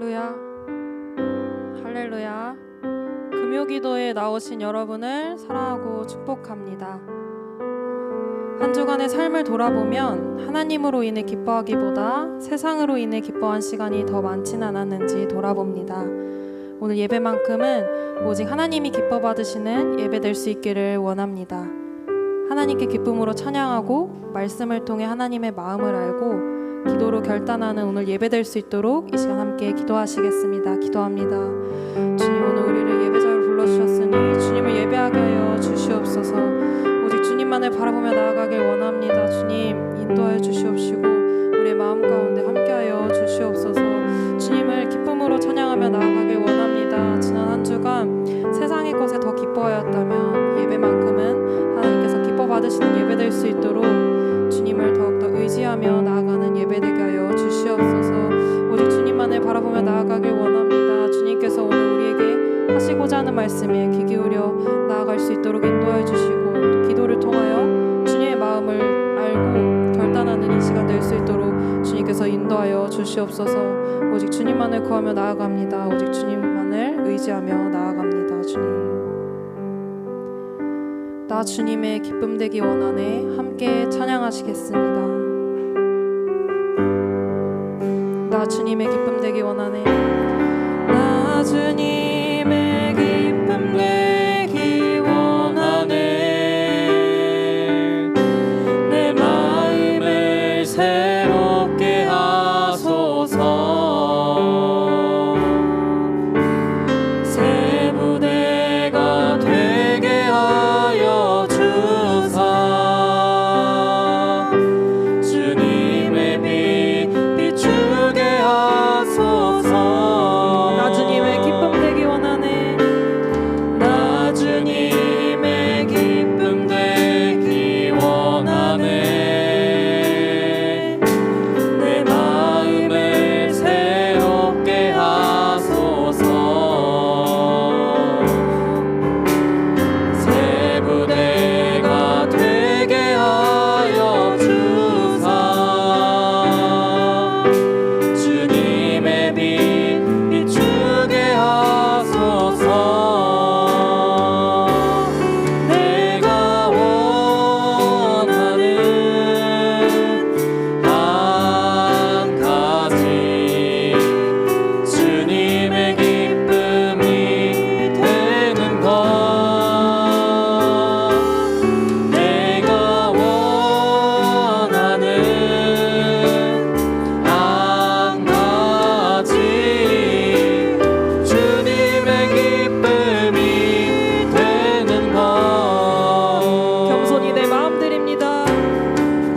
할렐루야, 할렐루야. 금요기도에 나오신 여러분을 사랑하고 축복합니다. 한 주간의 삶을 돌아보면 하나님으로 인해 기뻐하기보다 세상으로 인해 기뻐한 시간이 더 많진 않았는지 돌아봅니다. 오늘 예배만큼은 오직 하나님이 기뻐 받으시는 예배 될 수 있기를 원합니다. 하나님께 기쁨으로 찬양하고 말씀을 통해 하나님의 마음을 알고 기도로 결단하는 오늘 예배 될 수 있도록 이 시간 함께 기도하시겠습니다. 기도합니다. 주님, 오늘 우리를 예배자로 불러주셨으니 주님을 예배하게 하여 주시옵소서. 오직 주님만을 바라보며 나아가길 원합니다. 주님, 인도하여 주시옵시고 우리의 마음 가운데 함께하여 주시옵소서. 주님을 기쁨으로 찬양하며 나아가길 원합니다. 지난 한 주간 세상의 것에 더 기뻐하였다면 예배만큼은 하나님께서 기뻐 받으시는 예배 될 수 있도록 주님을 더욱더 의지하며 나아가는 예배 되게 하여 주시옵소서. 오직 주님만을 바라보며 나아가길 원합니다. 주님께서 오늘 우리에게 하시고자 하는 말씀에 귀 기울여 나아갈 수 있도록 인도하여 주시고 기도를 통하여 주님의 마음을 알고 결단하는 이 시간 될 수 있도록 주님께서 인도하여 주시옵소서. 오직 주님만을 구하며 나아갑니다. 오직 주님만을 의지하며 나아갑니다. 주님, 나 주님의 기쁨 되기 원하네. 함께 찬양하시겠습니다. 나 주님의 기쁨 되기 원하네. 나 주님의 기쁨 되기 원하네. 내 마음을 새롭게 하소서. 새 부대가 되게 하여 주사. 주님의 빛 비추게 하소서. 나 주님의 기쁨 되기 원하네. 나 주님의 기쁨 되기 원하네. 내 마음을 새롭게 하소서. 새 부대가 되게 하여 주사. 주님의 빛 비추게 하소서. 내가 원하는 한 가지 주님의 기쁨이 되는 것. 내가 원하는 한 가지 주님의 기쁨이 되는 것. 겸손히 내 마음 드립니다.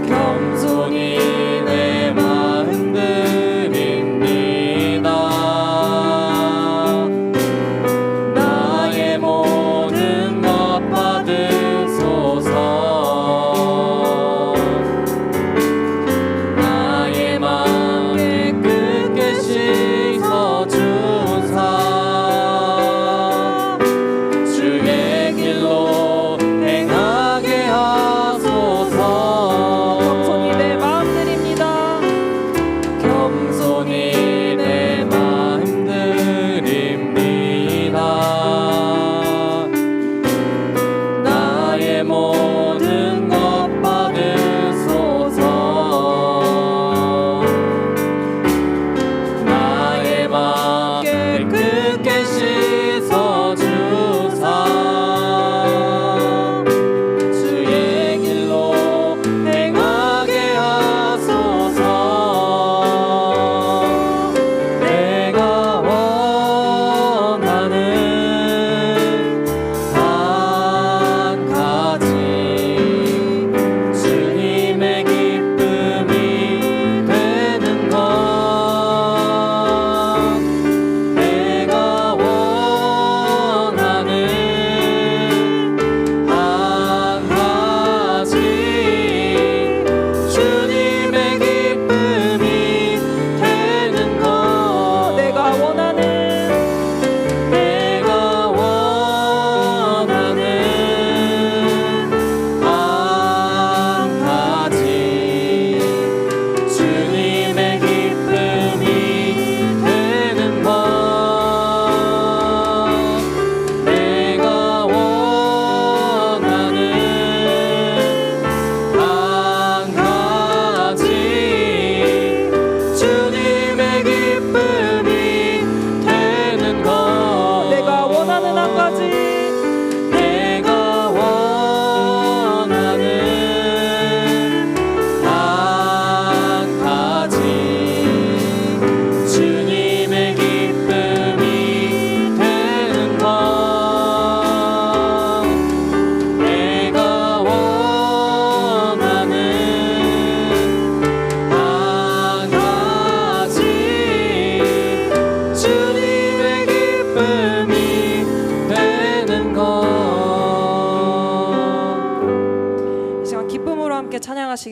겸손히 내 마음 드립니다. 나의 모든 것 받으소서. 나의 마음 깨끗게 씻어주사. 주의 길로 행하게 하소서. 겸손히 내 마음 드립니다. 겸손히 내 마음 드립니다. 나의 모든 것 받으소서. 나의 마음 깨끗게 씻어주사. 주의 길로 행하게 하소서.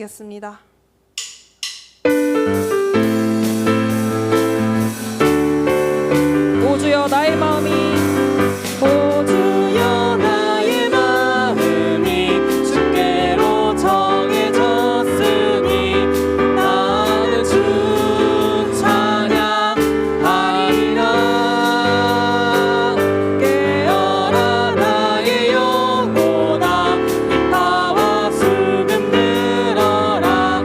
찬양하겠습니다. 오 주여 나의 마음이 오 주여 나의 마음이 주께로 정해졌으니 나는 주 찬양하리라. 깨어라 나의 영혼아, 이파와 수금 들어라.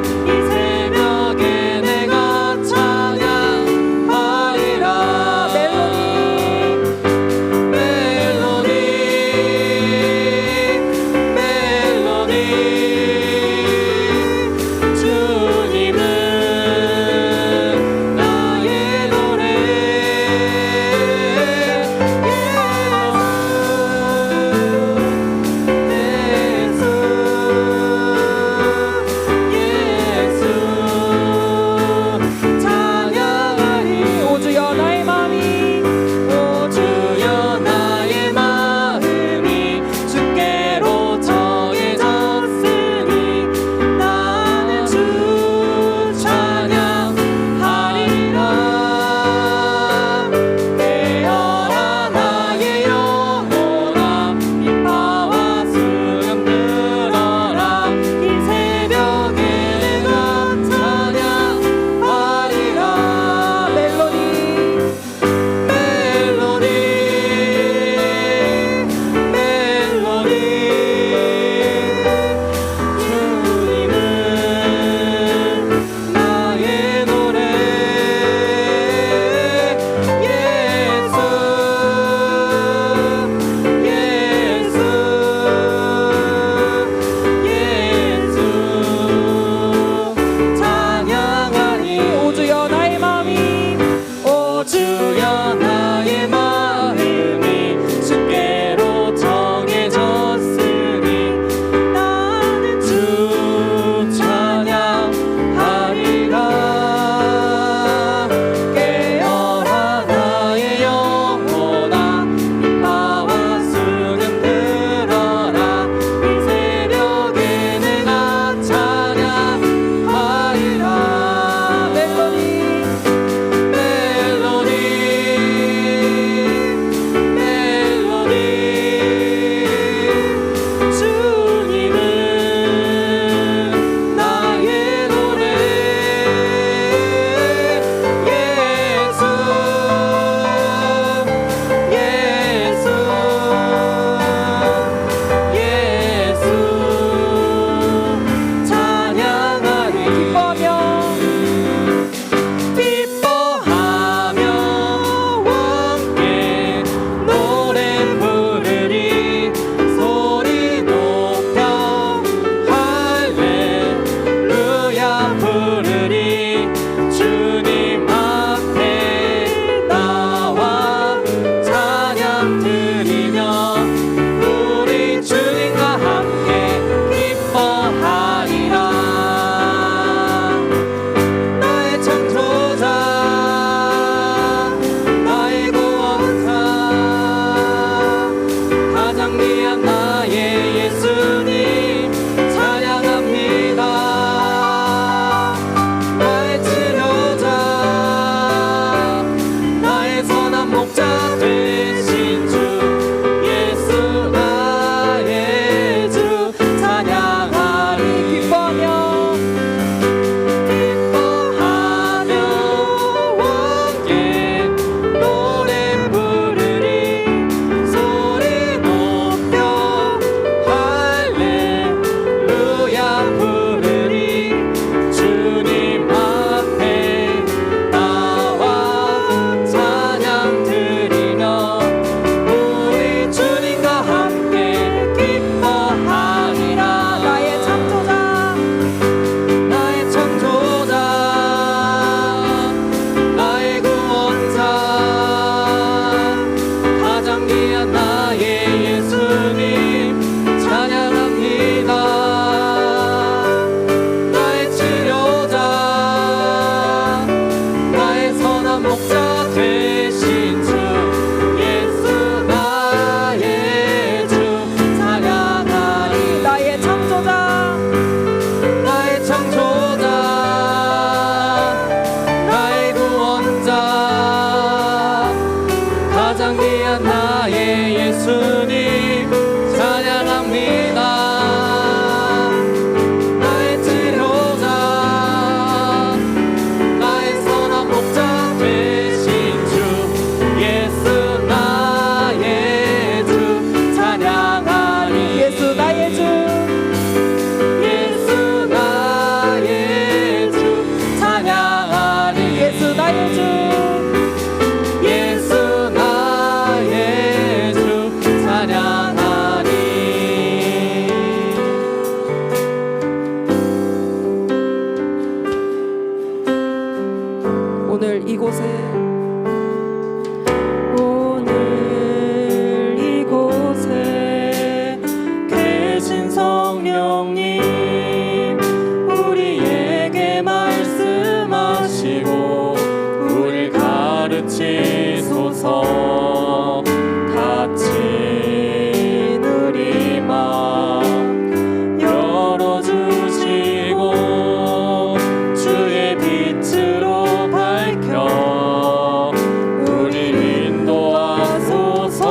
예수 나의 주 예수 나의 주 찬양하리. 오늘 이곳에 계신 성령님 우리에게 말씀하시고 우릴 가르치소서. 닫힌 우리 마음 열어주시고 주의 빛으로 밝혀 우릴 인도하소서.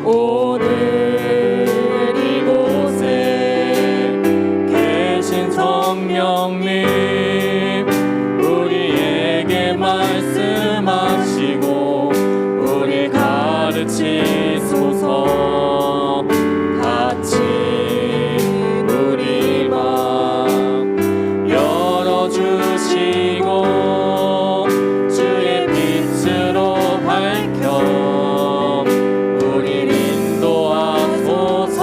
오늘 이곳에 계신 성령님 우리에게 말씀하시고 우리 가르치소서. 닫힌 우리 마음 열어주시고 주의 빛으로 밝혀 우릴 인도하소서.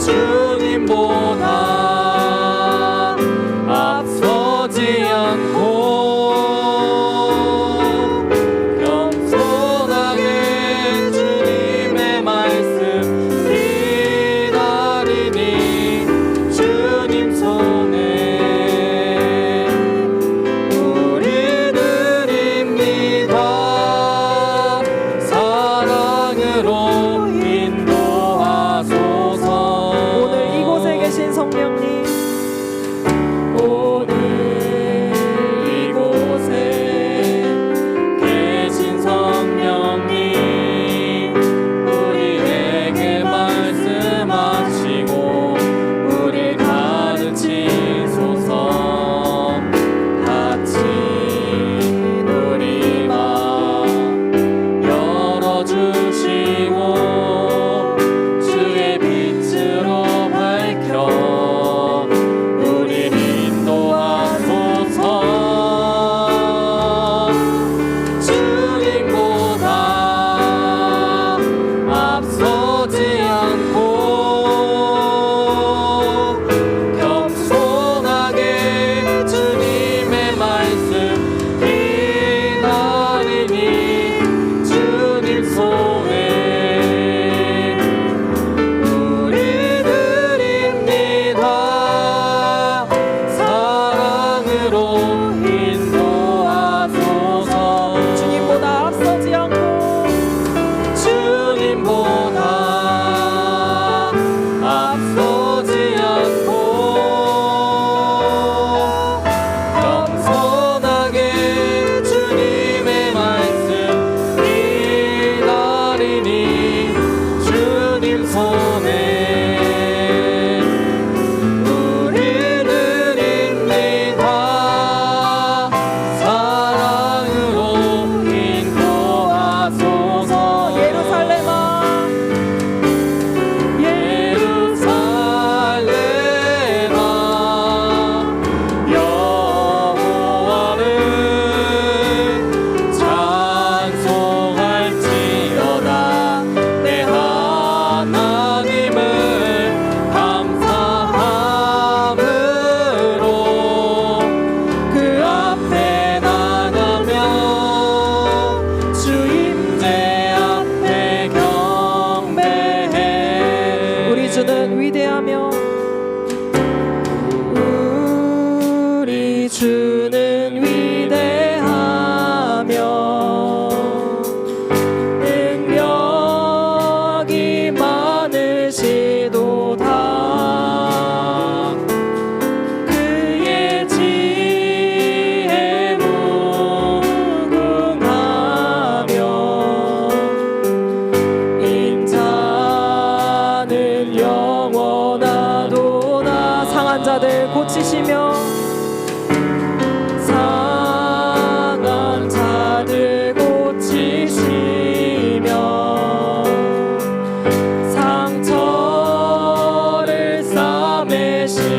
주님보다 앞서지 않고 겸손하게 주님의 말씀 기다리니 주님 손에 우리 드립니다. 사랑으로 인도하소서. 오늘 이곳에 계신 성령님 오늘 이곳에 계신 성령님 우리에게 말씀하시고 우릴 가르치소서. 닫힌 우리 마음 열어주시고 주의 빛으로 밝혀 우릴 인도하소서. 주님보다 앞서지 않고 겸손하게 주님의 말씀 기다리니 주님 손에 우리 드립니다. 사랑으로 인도하소서. 주님보다 앞서지 않고 주님보다 앞서지 않고 겸손하게 주님의 말씀 기다리니 주님 손에 우리 드립니다. 사랑으로 인도하소서. 예루살렘아 여호와를 찬송할지어다. 내 하나님을 감사함으로 그 앞에 나가며 주 임재 앞에 경배해. 우리 주는 위대하며 우리 주는 위대하며 능력이 많으시도다. 그의 지혜 무궁하며 인자는 영원하도다. 상한 자들 고치시며 상한 자들 고치시며 상처를 싸매시며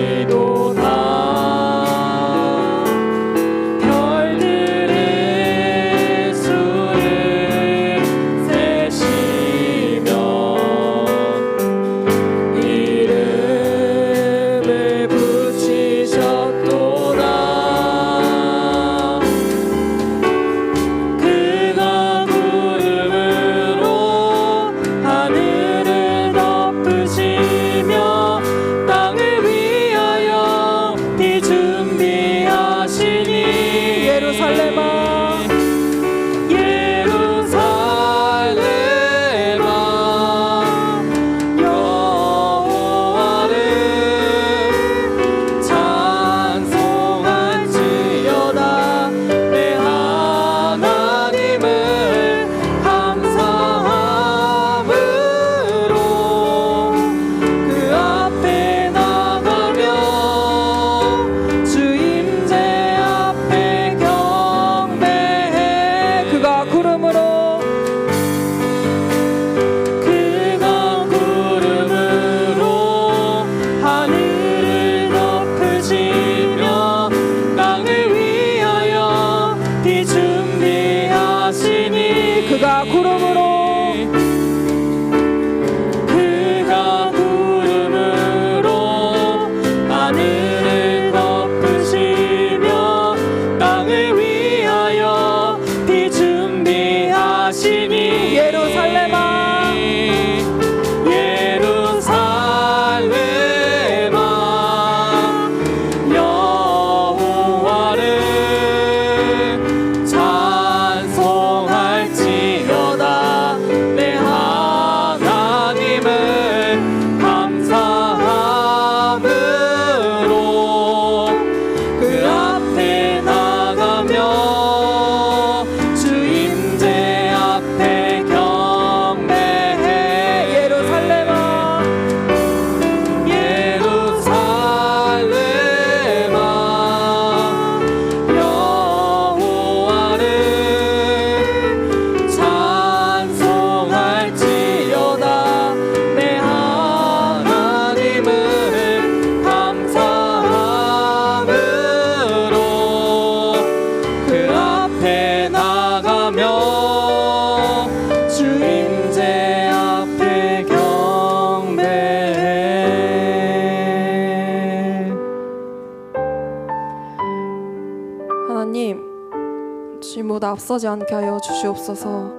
하나님, 주님보다 앞서지 않게 하여 주시옵소서.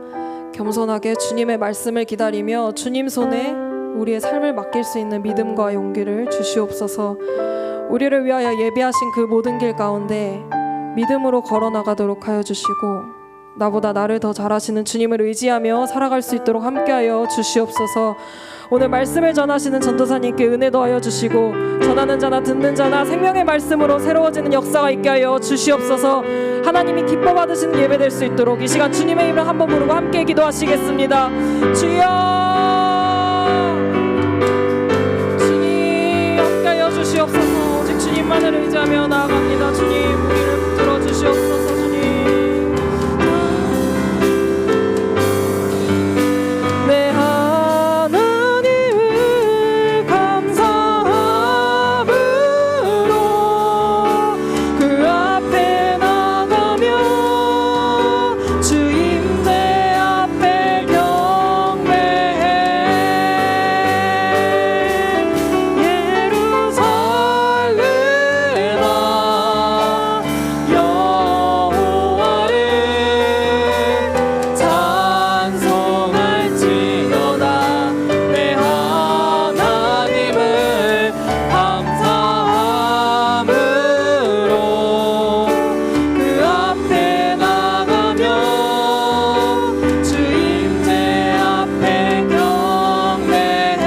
겸손하게 주님의 말씀을 기다리며 주님 손에 우리의 삶을 맡길 수 있는 믿음과 용기를 주시옵소서. 우리를 위하여 예비하신 그 모든 길 가운데 믿음으로 걸어나가도록 하여 주시고, 나보다 나를 더 잘하시는 주님을 의지하며 살아갈 수 있도록 함께하여 주시옵소서. 오늘 말씀을 전하시는 전도사님께 은혜 더하여 주시고, 전하는 자나 듣는 자나 생명의 말씀으로 새로워지는 역사가 있게 하여 주시옵소서. 하나님이 기뻐 받으시는 예배 될 수 있도록 이 시간 주님의 이름을 한번 부르고 함께 기도하시겠습니다. 주여, 주님 함께하여 주시옵소서. 오직 주님만을 의지하며 나아갑니다. 주님, 우리를 붙들어 주시옵소서. 주님, 내 하나님을 감사함으로 그 앞에 나가며 주 임재 앞에 경배해. 예루살렘아 여호와를 찬송할지어다. 내 하나님을 감사함으로 그 앞에 나가며 주 임재 앞에 경배해.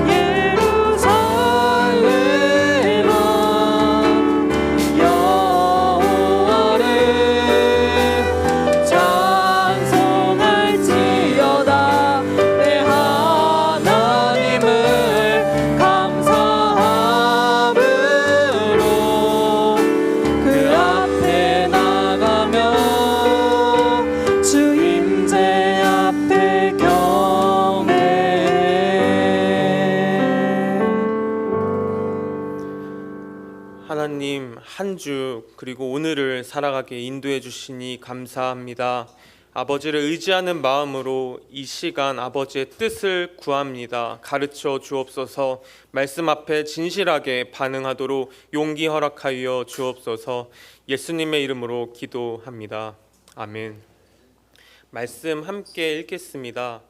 예루살렘아 여호와를 찬송할지어다. 내 하나님을 감사함으로 그 앞에 나가며 주 임재 앞에 경배해. 하나님, 한 주 그리고 오늘을 살아가게 인도해 주시니 감사합니다. 아버지를 의지하는 마음으로 이 시간 아버지의 뜻을 구합니다. 가르쳐 주옵소서. 말씀 앞에 진실하게 반응하도록 용기 허락하여 주옵소서. 예수님의 이름으로 기도합니다. 아멘. 말씀 함께 읽겠습니다.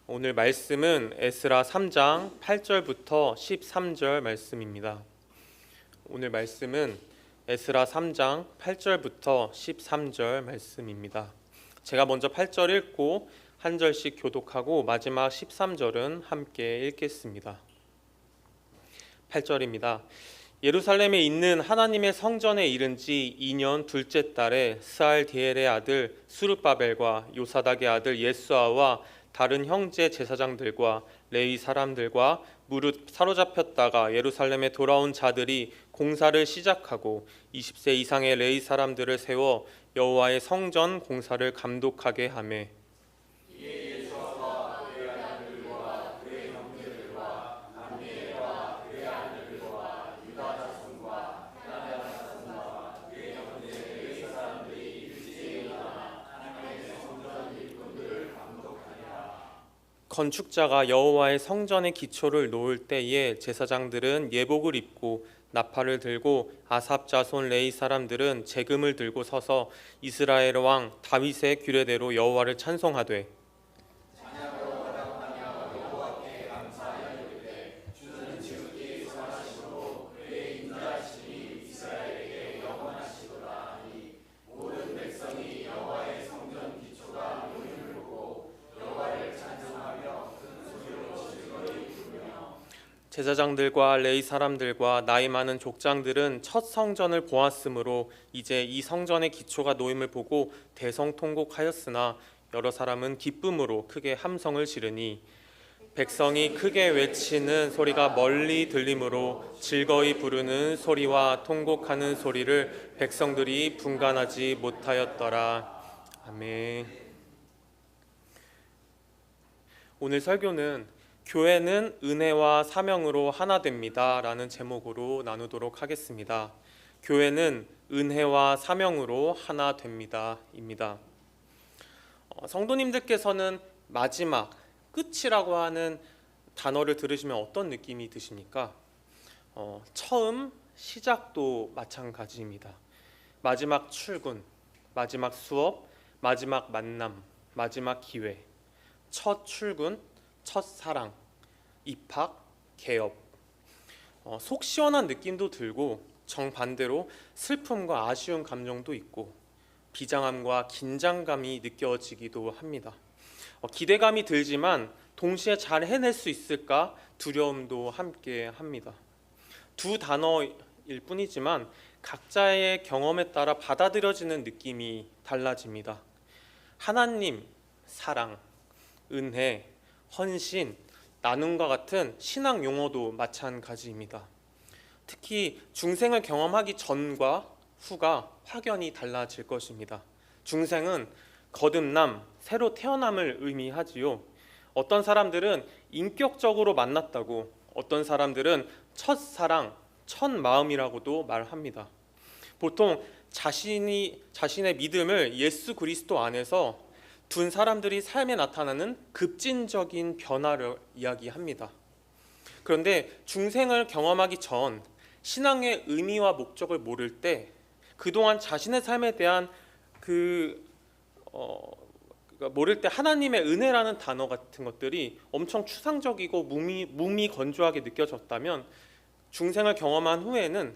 오늘 말씀은 에스라 3장 8절부터 13절 말씀입니다. 오늘 말씀은 에스라 3장 8절부터 13절 말씀입니다. 제가 먼저 8절 읽고 한 절씩 교독하고 마지막 13절은 함께 읽겠습니다. 8절입니다. 예루살렘에 있는 하나님의 성전에 이른 지 2년 둘째 달에 스알디엘의 아들 수르바벨과 요사닥의 아들 예수아와 다른 형제 제사장들과 레위 사람들과 무릇 사로잡혔다가 예루살렘에 돌아온 자들이 공사를 시작하고 20세 이상의 레위 사람들을 세워 여호와의 성전 공사를 감독하게 하매, 건축자가 여호와의 성전의 기초를 놓을 때에 제사장들은 예복을 입고 나팔을 들고 아삽 자손 레위 사람들은 재금을 들고 서서 이스라엘 왕 다윗의 규례대로 여호와를 찬송하되, 제사장들과 레위 사람들과 나이 많은 족장들은 첫 성전을 보았으므로 이제 이 성전의 기초가 놓임을 보고 대성통곡하였으나 여러 사람은 기쁨으로 크게 함성을 지르니 백성이 크게 외치는 소리가 멀리 들리므로 즐거이 부르는 소리와 통곡하는 소리를 백성들이 분간하지 못하였더라. 아멘. 오늘 설교는 교회는 은혜와 사명으로 하나 됩니다 라는 제목으로 나누도록 하겠습니다. 교회는 은혜와 사명으로 하나 됩니다 입니다. 성도님들께서는 마지막, 끝이라고 하는 단어를 들으시면 어떤 느낌이 드십니까? 처음, 시작도 마찬가지입니다. 마지막 출근, 마지막 수업, 마지막 만남, 마지막 기회, 첫 출근, 첫 사랑, 입학, 개업. 속 시원한 느낌도 들고 정반대로 슬픔과 아쉬운 감정도 있고 비장함과 긴장감이 느껴지기도 합니다. 기대감이 들지만 동시에 잘 해낼 수 있을까 두려움도 함께 합니다. 두 단어일 뿐이지만 각자의 경험에 따라 받아들여지는 느낌이 달라집니다. 하나님, 사랑, 은혜, 헌신, 나눔과 같은 신앙 용어도 마찬가지입니다. 특히 중생을 경험하기 전과 후가 확연히 달라질 것입니다. 중생은 거듭남, 새로 태어남을 의미하지요. 어떤 사람들은 인격적으로 만났다고, 어떤 사람들은 첫사랑, 첫 마음이라고도 말합니다. 보통 자신의 믿음을 예수 그리스도 안에서 둔 사람들이 삶에 나타나는 급진적인 변화를 이야기합니다. 그런데 중생을 경험하기 전 신앙의 의미와 목적을 모를 때 그동안 자신의 삶에 대한 모를 때 하나님의 은혜라는 단어 같은 것들이 엄청 추상적이고 무미건조하게 느껴졌다면 중생을 경험한 후에는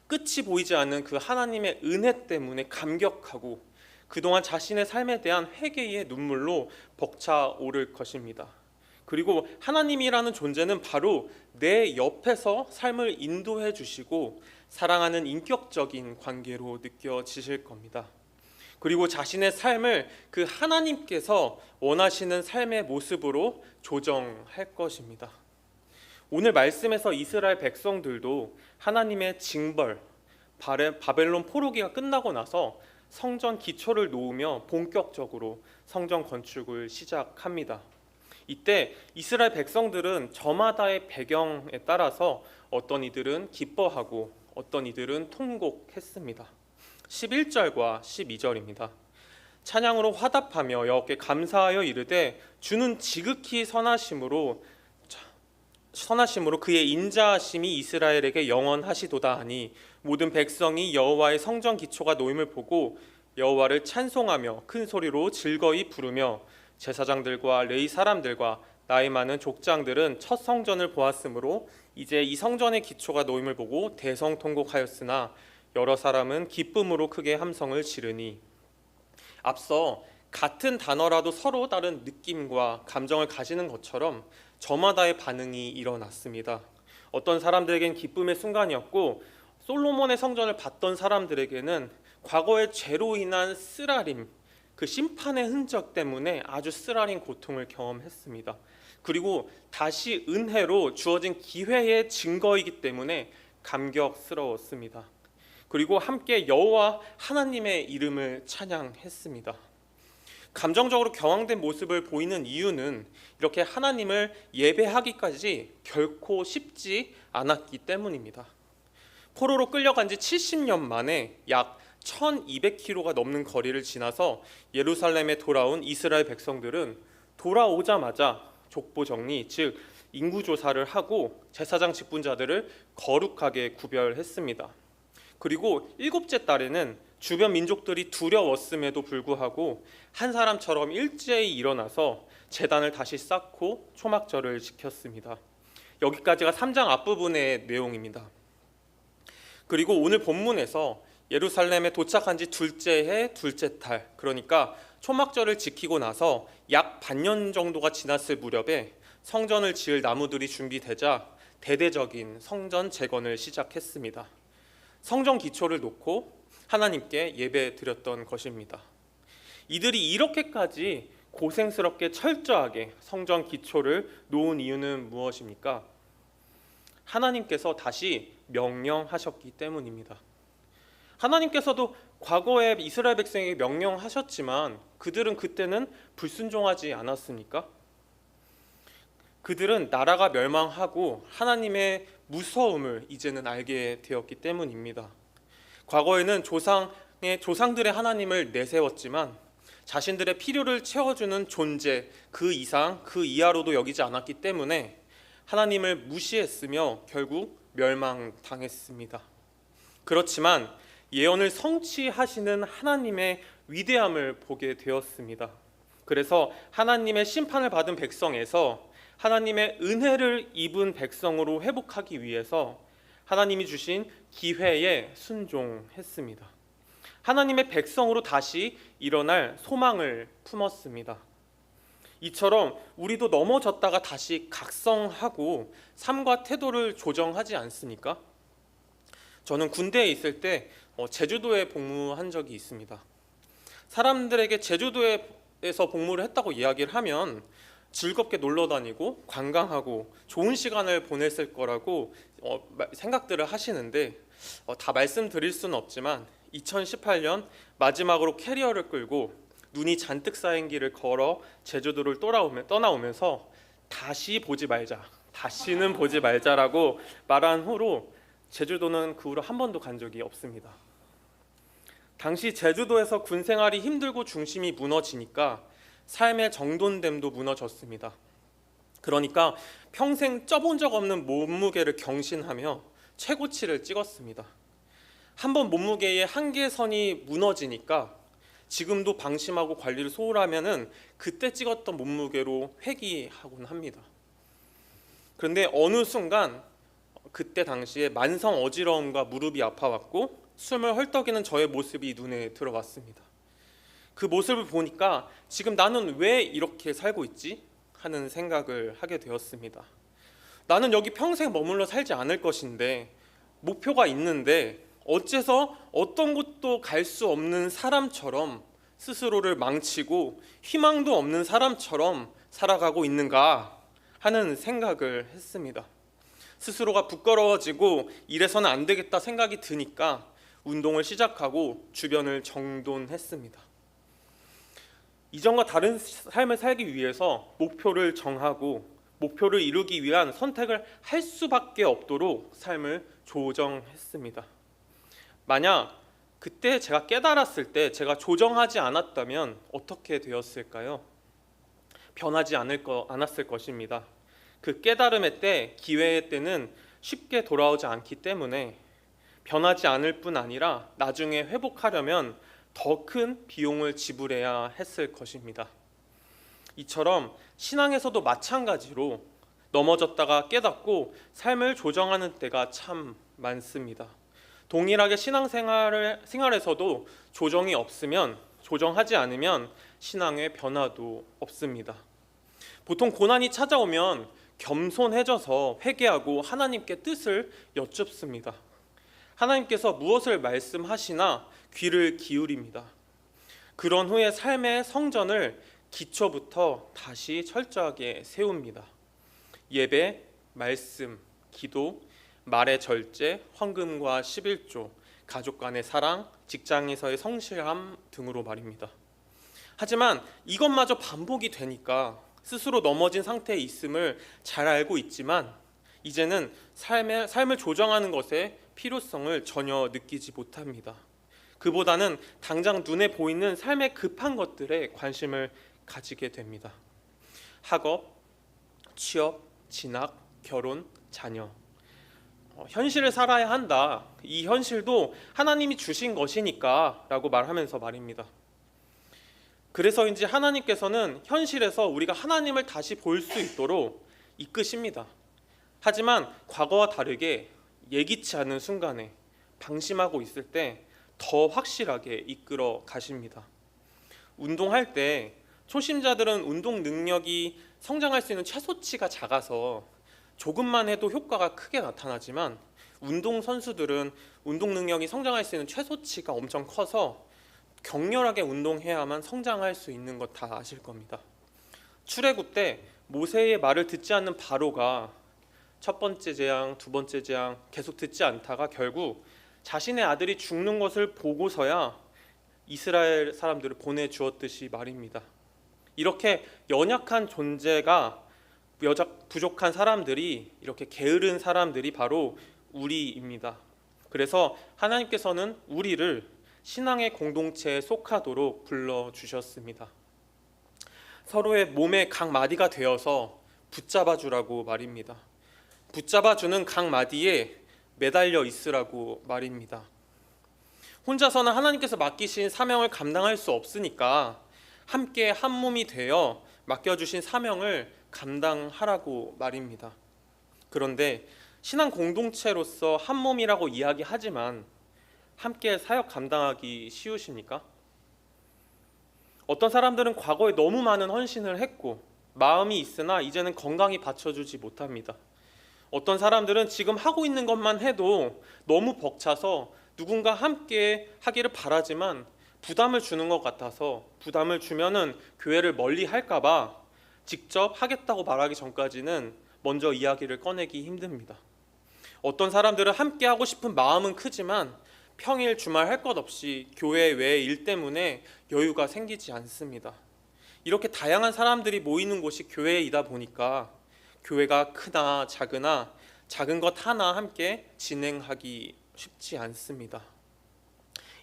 끝이 보이지 않는 그 하나님의 은혜 때문에 감격하고 그동안 자신의 삶에 대한 회개의 눈물로 벅차오를 것입니다. 그리고 하나님이라는 존재는 바로 내 옆에서 삶을 인도해 주시고 사랑하는 인격적인 관계로 느껴지실 겁니다. 그리고 자신의 삶을 그 하나님께서 원하시는 삶의 모습으로 조정할 것입니다. 오늘 말씀에서 이스라엘 백성들도 하나님의 징벌, 바벨론 포로기가 끝나고 나서 성전 기초를 놓으며 본격적으로 성전 건축을 시작합니다. 이때 이스라엘 백성들은 저마다의 배경에 따라서 어떤 이들은 기뻐하고 어떤 이들은 통곡했습니다. 11절과 12절입니다. 찬양으로 화답하며 여호와께 감사하여 이르되 주는 지극히 선하심으로 그의 인자하심이 이스라엘에게 영원하시도다 하니 모든 백성이 여호와의 성전 기초가 놓임을 보고 여호와를 찬송하며 큰 소리로 즐거이 부르며 제사장들과 레위 사람들과 나이 많은 족장들은 첫 성전을 보았으므로 이제 이 성전의 기초가 놓임을 보고 대성통곡하였으나 여러 사람은 기쁨으로 크게 함성을 지르니. 앞서 같은 단어라도 서로 다른 느낌과 감정을 가지는 것처럼 저마다의 반응이 일어났습니다. 어떤 사람들에겐 기쁨의 순간이었고 솔로몬의 성전을 봤던 사람들에게는 과거의 죄로 인한 쓰라림, 그 심판의 흔적 때문에 아주 쓰라린 고통을 경험했습니다. 그리고 다시 은혜로 주어진 기회의 증거이기 때문에 감격스러웠습니다. 그리고 함께 여호와 하나님의 이름을 찬양했습니다. 감정적으로 경황된 모습을 보이는 이유는 이렇게 하나님을 예배하기까지 결코 쉽지 않았기 때문입니다. 포로로 끌려간 지 70년 만에 약 1200km가 넘는 거리를 지나서 예루살렘에 돌아온 이스라엘 백성들은 돌아오자마자 족보 정리, 즉 인구조사를 하고 제사장 직분자들을 거룩하게 구별했습니다. 그리고 7째 달에는 주변 민족들이 두려웠음에도 불구하고 한 사람처럼 일제히 일어나서 제단을 다시 쌓고 초막절을 지켰습니다. 여기까지가 3장 앞부분의 내용입니다. 그리고 오늘 본문에서 예루살렘에 도착한 지 둘째 해 둘째 달, 그러니까 초막절을 지키고 나서 약 반년 정도가 지났을 무렵에 성전을 지을 나무들이 준비되자 대대적인 성전 재건을 시작했습니다. 성전 기초를 놓고 하나님께 예배 드렸던 것입니다. 이들이 이렇게까지 고생스럽게 철저하게 성전 기초를 놓은 이유는 무엇입니까? 하나님께서 다시 명령하셨기 때문입니다. 하나님께서도 과거에 이스라엘 백성에게 명령하셨지만 그들은 그때는 불순종하지 않았습니까? 그들은 나라가 멸망하고 하나님의 무서움을 이제는 알게 되었기 때문입니다. 과거에는 조상들의 하나님을 내세웠지만 자신들의 필요를 채워주는 존재 그 이상 그 이하로도 여기지 않았기 때문에 하나님을 무시했으며 결국 멸망당했습니다. 그렇지만 예언을 성취하시는 하나님의 위대함을 보게 되었습니다. 그래서 하나님의 심판을 받은 백성에서 하나님의 은혜를 입은 백성으로 회복하기 위해서 하나님이 주신 기회에 순종했습니다. 하나님의 백성으로 다시 일어날 소망을 품었습니다. 이처럼 우리도 넘어졌다가 다시 각성하고 삶과 태도를 조정하지 않습니까? 저는 군대에 있을 때 제주도에 복무한 적이 있습니다. 사람들에게 제주도에서 복무를 했다고 이야기를 하면 즐겁게 놀러 다니고 관광하고 좋은 시간을 보냈을 거라고 생각들을 하시는데 다 말씀드릴 수는 없지만 2018년 마지막으로 캐리어를 끌고 눈이 잔뜩 쌓인 길을 걸어 제주도를 떠나오면서 다시 보지 말자, 다시는 보지 말자라고 말한 후로 제주도는 그 후로 한 번도 간 적이 없습니다. 당시 제주도에서 군 생활이 힘들고 중심이 무너지니까 삶의 정돈됨도 무너졌습니다. 그러니까 평생 쪄본 적 없는 몸무게를 경신하며 최고치를 찍었습니다. 한번 몸무게의 한계선이 무너지니까 지금도 방심하고 관리를 소홀하면은 그때 찍었던 몸무게로 회귀하곤 합니다. 그런데 어느 순간 그때 당시에 만성 어지러움과 무릎이 아파왔고 숨을 헐떡이는 저의 모습이 눈에 들어왔습니다. 그 모습을 보니까 지금 나는 왜 이렇게 살고 있지? 하는 생각을 하게 되었습니다. 나는 여기 평생 머물러 살지 않을 것인데 목표가 있는데 어째서 어떤 곳도 갈 수 없는 사람처럼 스스로를 망치고 희망도 없는 사람처럼 살아가고 있는가 하는 생각을 했습니다. 스스로가 부끄러워지고 이래서는 안 되겠다 생각이 드니까 운동을 시작하고 주변을 정돈했습니다. 이전과 다른 삶을 살기 위해서 목표를 정하고 목표를 이루기 위한 선택을 할 수밖에 없도록 삶을 조정했습니다. 만약 그때 제가 깨달았을 때 제가 조정하지 않았다면 어떻게 되었을까요? 변하지 않았을 것입니다. 그 깨달음의 때, 기회의 때는 쉽게 돌아오지 않기 때문에 변하지 않을 뿐 아니라 나중에 회복하려면 더 큰 비용을 지불해야 했을 것입니다. 이처럼 신앙에서도 마찬가지로 넘어졌다가 깨닫고 삶을 조정하는 때가 참 많습니다. 동일하게 신앙생활에서도 조정이 없으면, 조정하지 않으면 신앙의 변화도 없습니다. 보통 고난이 찾아오면 겸손해져서 회개하고 하나님께 뜻을 여쭙습니다. 하나님께서 무엇을 말씀하시나 귀를 기울입니다. 그런 후에 삶의 성전을 기초부터 다시 철저하게 세웁니다. 예배, 말씀, 기도, 말의 절제, 헌금과 11조, 가족 간의 사랑, 직장에서의 성실함 등으로 말입니다. 하지만 이것마저 반복이 되니까 스스로 넘어진 상태에 있음을 잘 알고 있지만 이제는 삶을 조정하는 것의 필요성을 전혀 느끼지 못합니다. 그보다는 당장 눈에 보이는 삶의 급한 것들에 관심을 가지게 됩니다. 학업, 취업, 진학, 결혼, 자녀. 현실을 살아야 한다. 이 현실도 하나님이 주신 것이니까 라고 말하면서 말입니다. 그래서인지 하나님께서는 현실에서 우리가 하나님을 다시 볼 수 있도록 이끄십니다. 하지만 과거와 다르게 예기치 않은 순간에 방심하고 있을 때 더 확실하게 이끌어 가십니다. 운동할 때 초심자들은 운동 능력이 성장할 수 있는 최소치가 작아서 조금만 해도 효과가 크게 나타나지만 운동 선수들은 운동 능력이 성장할 수 있는 최소치가 엄청 커서 격렬하게 운동해야만 성장할 수 있는 것 다 아실 겁니다. 출애굽 때 모세의 말을 듣지 않는 바로가 첫 번째 재앙, 두 번째 재앙 계속 듣지 않다가 결국 자신의 아들이 죽는 것을 보고서야 이스라엘 사람들을 보내주었듯이 말입니다. 이렇게 연약한 존재가 부족한 사람들이, 이렇게 게으른 사람들이 바로 우리입니다. 그래서 하나님께서는 우리를 신앙의 공동체에 속하도록 불러주셨습니다. 서로의 몸의 각 마디가 되어서 붙잡아주라고 말입니다. 붙잡아주는 각 마디에 매달려 있으라고 말입니다. 혼자서는 하나님께서 맡기신 사명을 감당할 수 없으니까 함께 한 몸이 되어 맡겨주신 사명을 감당하라고 말입니다. 그런데 신앙 공동체로서 한 몸이라고 이야기하지만 함께 사역 감당하기 쉬우십니까? 어떤 사람들은 과거에 너무 많은 헌신을 했고 마음이 있으나 이제는 건강이 받쳐주지 못합니다. 어떤 사람들은 지금 하고 있는 것만 해도 너무 벅차서 누군가 함께 하기를 바라지만 부담을 주는 것 같아서 부담을 주면은 교회를 멀리 할까봐 직접 하겠다고 말하기 전까지는 먼저 이야기를 꺼내기 힘듭니다. 어떤 사람들은 함께 하고 싶은 마음은 크지만 평일 주말 할 것 없이 교회 외의 일 때문에 여유가 생기지 않습니다. 이렇게 다양한 사람들이 모이는 곳이 교회이다 보니까 교회가 크나 작으나 작은 것 하나 함께 진행하기 쉽지 않습니다.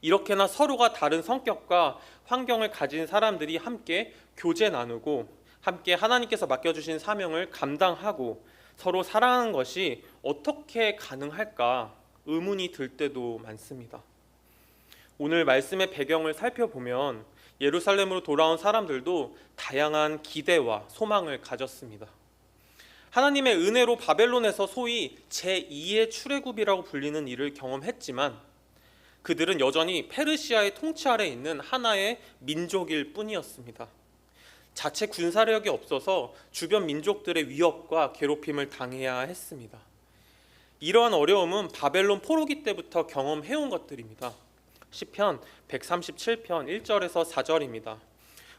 이렇게나 서로가 다른 성격과 환경을 가진 사람들이 함께 교제 나누고 함께 하나님께서 맡겨주신 사명을 감당하고 서로 사랑하는 것이 어떻게 가능할까 의문이 들 때도 많습니다. 오늘 말씀의 배경을 살펴보면 예루살렘으로 돌아온 사람들도 다양한 기대와 소망을 가졌습니다. 하나님의 은혜로 바벨론에서 소위 제2의 출애굽이라고 불리는 일을 경험했지만 그들은 여전히 페르시아의 통치 아래에 있는 하나의 민족일 뿐이었습니다. 자체 군사력이 없어서 주변 민족들의 위협과 괴롭힘을 당해야 했습니다. 이러한 어려움은 바벨론 포로기 때부터 경험해온 것들입니다. 시편 137편 1절에서 4절입니다.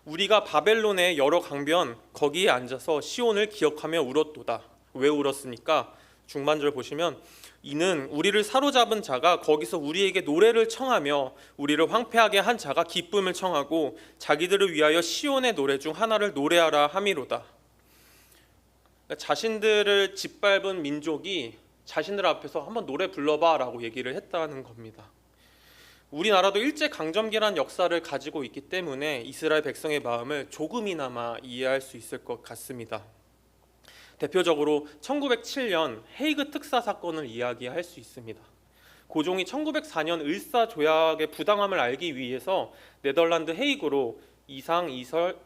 우리가 바벨론의 여러 강변 거기에 앉아서 시온을 기억하며 울었도다. 왜 울었습니까? 중반절 보시면 이는 우리를 사로잡은 자가 거기서 우리에게 노래를 청하며 우리를 황폐하게 한 자가 기쁨을 청하고 자기들을 위하여 시온의 노래 중 하나를 노래하라 함이로다. 자신들을 짓밟은 민족이 자신들 앞에서 한번 노래 불러봐 라고 얘기를 했다는 겁니다. 우리나라도 일제강점기란 역사를 가지고 있기 때문에 이스라엘 백성의 마음을 조금이나마 이해할 수 있을 것 같습니다. 대표적으로 1907년 헤이그 특사 사건을 이야기할 수 있습니다. 고종이 1904년 을사조약의 부당함을 알기 위해서 네덜란드 헤이그로 이상설,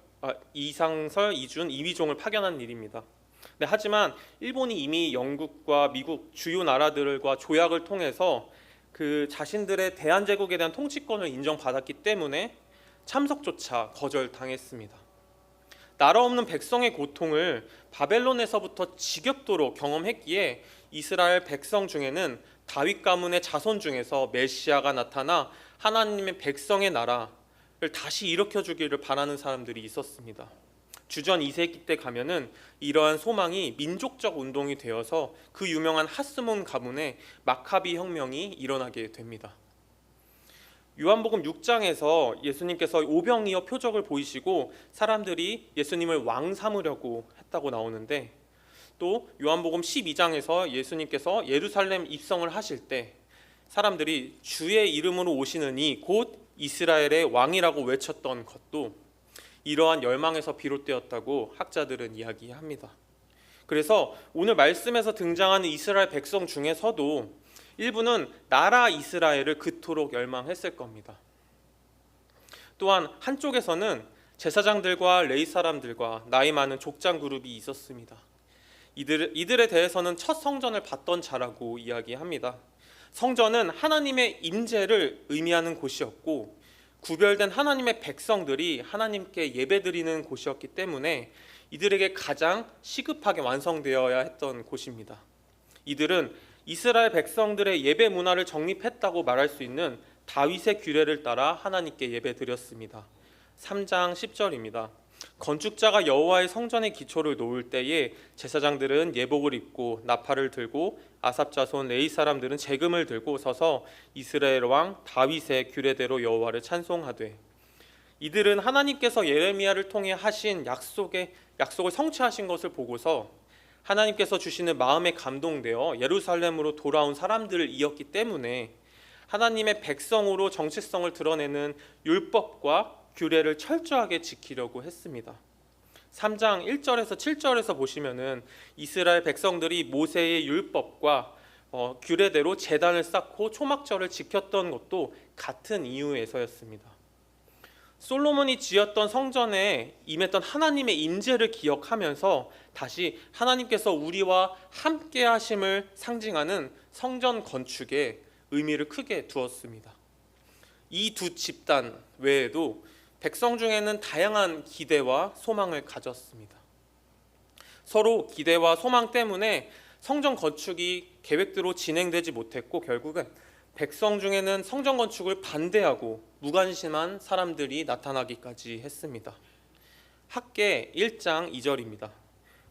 이준, 이휘종을 파견한 일입니다. 하지만 일본이 이미 영국과 미국 주요 나라들과 조약을 통해서 그 자신들의 대한제국에 대한 통치권을 인정받았기 때문에 참석조차 거절당했습니다. 나라 없는 백성의 고통을 바벨론에서부터 지겹도록 경험했기에 이스라엘 백성 중에는 다윗 가문의 자손 중에서 메시아가 나타나 하나님의 백성의 나라를 다시 일으켜주기를 바라는 사람들이 있었습니다. 주전 2세기 때 가면은 이러한 소망이 민족적 운동이 되어서 그 유명한 하스몬 가문의 마카비 혁명이 일어나게 됩니다. 요한복음 6장에서 예수님께서 오병이어 표적을 보이시고 사람들이 예수님을 왕 삼으려고 했다고 나오는데, 또 요한복음 12장에서 예수님께서 예루살렘 입성을 하실 때 사람들이 주의 이름으로 오시는 이 곧 이스라엘의 왕이라고 외쳤던 것도 이러한 열망에서 비롯되었다고 학자들은 이야기합니다. 그래서 오늘 말씀에서 등장하는 이스라엘 백성 중에서도 일부는 나라 이스라엘을 그토록 열망했을 겁니다. 또한 한쪽에서는 제사장들과 레위 사람들과 나이 많은 족장 그룹이 있었습니다. 이들에 대해서는 첫 성전을 받던 자라고 이야기합니다. 성전은 하나님의 임재를 의미하는 곳이었고 구별된 하나님의 백성들이 하나님께 예배드리는 곳이었기 때문에 이들에게 가장 시급하게 완성되어야 했던 곳입니다. 이들은 이스라엘 백성들의 예배 문화를 정립했다고 말할 수 있는 다윗의 규례를 따라 하나님께 예배드렸습니다. 3장 10절입니다. 건축자가 여호와의 성전의 기초를 놓을 때에 제사장들은 예복을 입고 나팔을 들고 아삽 자손 레위 사람들은 재금을 들고 서서 이스라엘 왕 다윗의 규례대로 여호와를 찬송하되, 이들은 하나님께서 예레미야를 통해 하신 약속을 성취하신 것을 보고서 하나님께서 주시는 마음에 감동되어 예루살렘으로 돌아온 사람들이었기 때문에 하나님의 백성으로 정체성을 드러내는 율법과 규례를 철저하게 지키려고 했습니다. 3장 1절에서 7절에서 보시면은 이스라엘 백성들이 모세의 율법과 규례대로 제단을 쌓고 초막절을 지켰던 것도 같은 이유에서였습니다. 솔로몬이 지었던 성전에 임했던 하나님의 임재를 기억하면서 다시 하나님께서 우리와 함께 하심을 상징하는 성전 건축에 의미를 크게 두었습니다. 이 두 집단 외에도 백성 중에는 다양한 기대와 소망을 가졌습니다. 서로 기대와 소망 때문에 성전 건축이 계획대로 진행되지 못했고 결국은 백성 중에는 성전 건축을 반대하고 무관심한 사람들이 나타나기까지 했습니다. 학개 1장 2절입니다.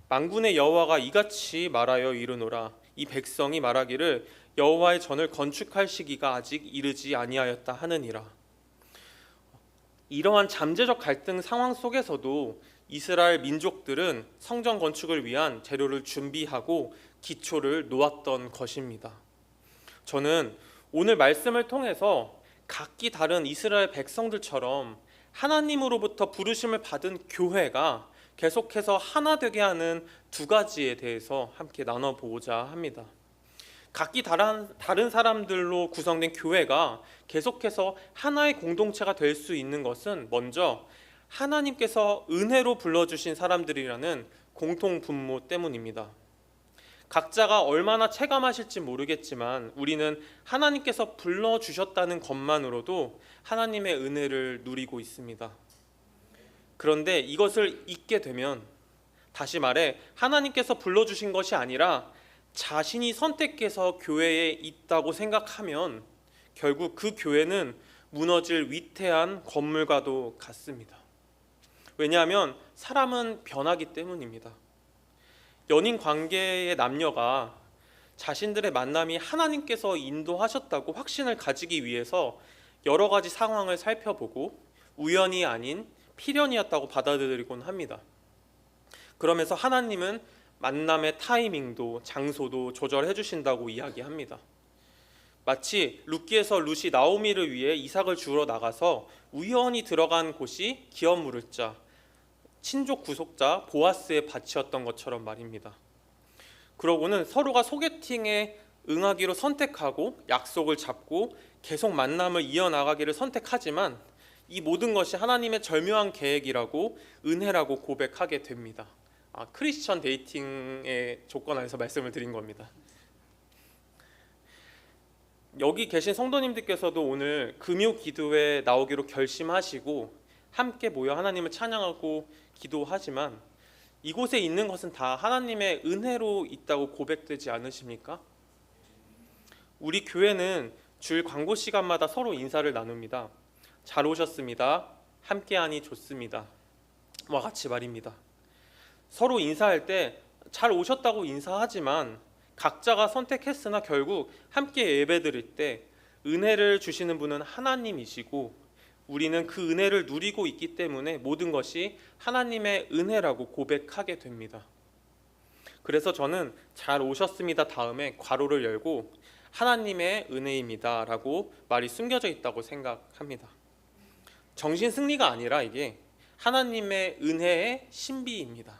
만군의 여호와가 이같이 말하여 이르노라. 이 백성이 말하기를 여호와의 전을 건축할 시기가 아직 이르지 아니하였다 하느니라. 이러한 잠재적 갈등 상황 속에서도 이스라엘 민족들은 성전 건축을 위한 재료를 준비하고 기초를 놓았던 것입니다. 저는 오늘 말씀을 통해서 각기 다른 이스라엘 백성들처럼 하나님으로부터 부르심을 받은 교회가 계속해서 하나 되게 하는 두 가지에 대해서 함께 나눠보고자 합니다. 각기 다른 사람들로 구성된 교회가 계속해서 하나의 공동체가 될 수 있는 것은 먼저 하나님께서 은혜로 불러주신 사람들이라는 공통 분모 때문입니다. 각자가 얼마나 체감하실지 모르겠지만 우리는 하나님께서 불러주셨다는 것만으로도 하나님의 은혜를 누리고 있습니다. 그런데 이것을 잊게 되면, 다시 말해 하나님께서 불러주신 것이 아니라 자신이 선택해서 교회에 있다고 생각하면 결국 그 교회는 무너질 위태한 건물과도 같습니다. 왜냐하면 사람은 변하기 때문입니다. 연인 관계의 남녀가 자신들의 만남이 하나님께서 인도하셨다고 확신을 가지기 위해서 여러 가지 상황을 살펴보고 우연이 아닌 필연이었다고 받아들이곤 합니다. 그러면서 하나님은 만남의 타이밍도 장소도 조절해 주신다고 이야기합니다. 마치 룻기에서 룻이 나오미를 위해 이삭을 주러 나가서 우연히 들어간 곳이 기업 물을 자, 친족 구속자 보아스의 밭이었던 것처럼 말입니다. 그러고는 서로가 소개팅에 응하기로 선택하고 약속을 잡고 계속 만남을 이어나가기를 선택하지만 이 모든 것이 하나님의 절묘한 계획이라고 은혜라고 고백하게 됩니다. 크리스천 데이팅의 조건 안에서 말씀을 드린 겁니다. 여기 계신 성도님들께서도 오늘 금요 기도에 나오기로 결심하시고 함께 모여 하나님을 찬양하고 기도하지만 이곳에 있는 것은 다 하나님의 은혜로 있다고 고백되지 않으십니까? 우리 교회는 주일 광고 시간마다 서로 인사를 나눕니다. 잘 오셨습니다. 함께하니 좋습니다. 와 같이 말입니다. 서로 인사할 때 잘 오셨다고 인사하지만 각자가 선택했으나 결국 함께 예배드릴 때 은혜를 주시는 분은 하나님이시고 우리는 그 은혜를 누리고 있기 때문에 모든 것이 하나님의 은혜라고 고백하게 됩니다. 그래서 저는 잘 오셨습니다 다음에 괄호를 열고 하나님의 은혜입니다 라고 말이 숨겨져 있다고 생각합니다. 정신 승리가 아니라 이게 하나님의 은혜의 신비입니다.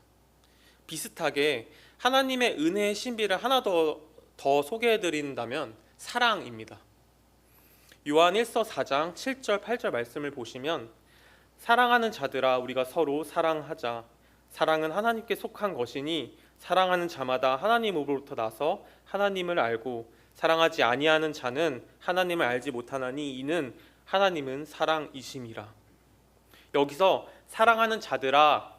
비슷하게 하나님의 은혜의 신비를 하나 더 소개해드린다면 사랑입니다. 요한 1서 4장 7절 8절 말씀을 보시면 사랑하는 자들아 우리가 서로 사랑하자. 사랑은 하나님께 속한 것이니 사랑하는 자마다 하나님으로부터 나서 하나님을 알고 사랑하지 아니하는 자는 하나님을 알지 못하나니 이는 하나님은 사랑이심이라. 여기서 사랑하는 자들아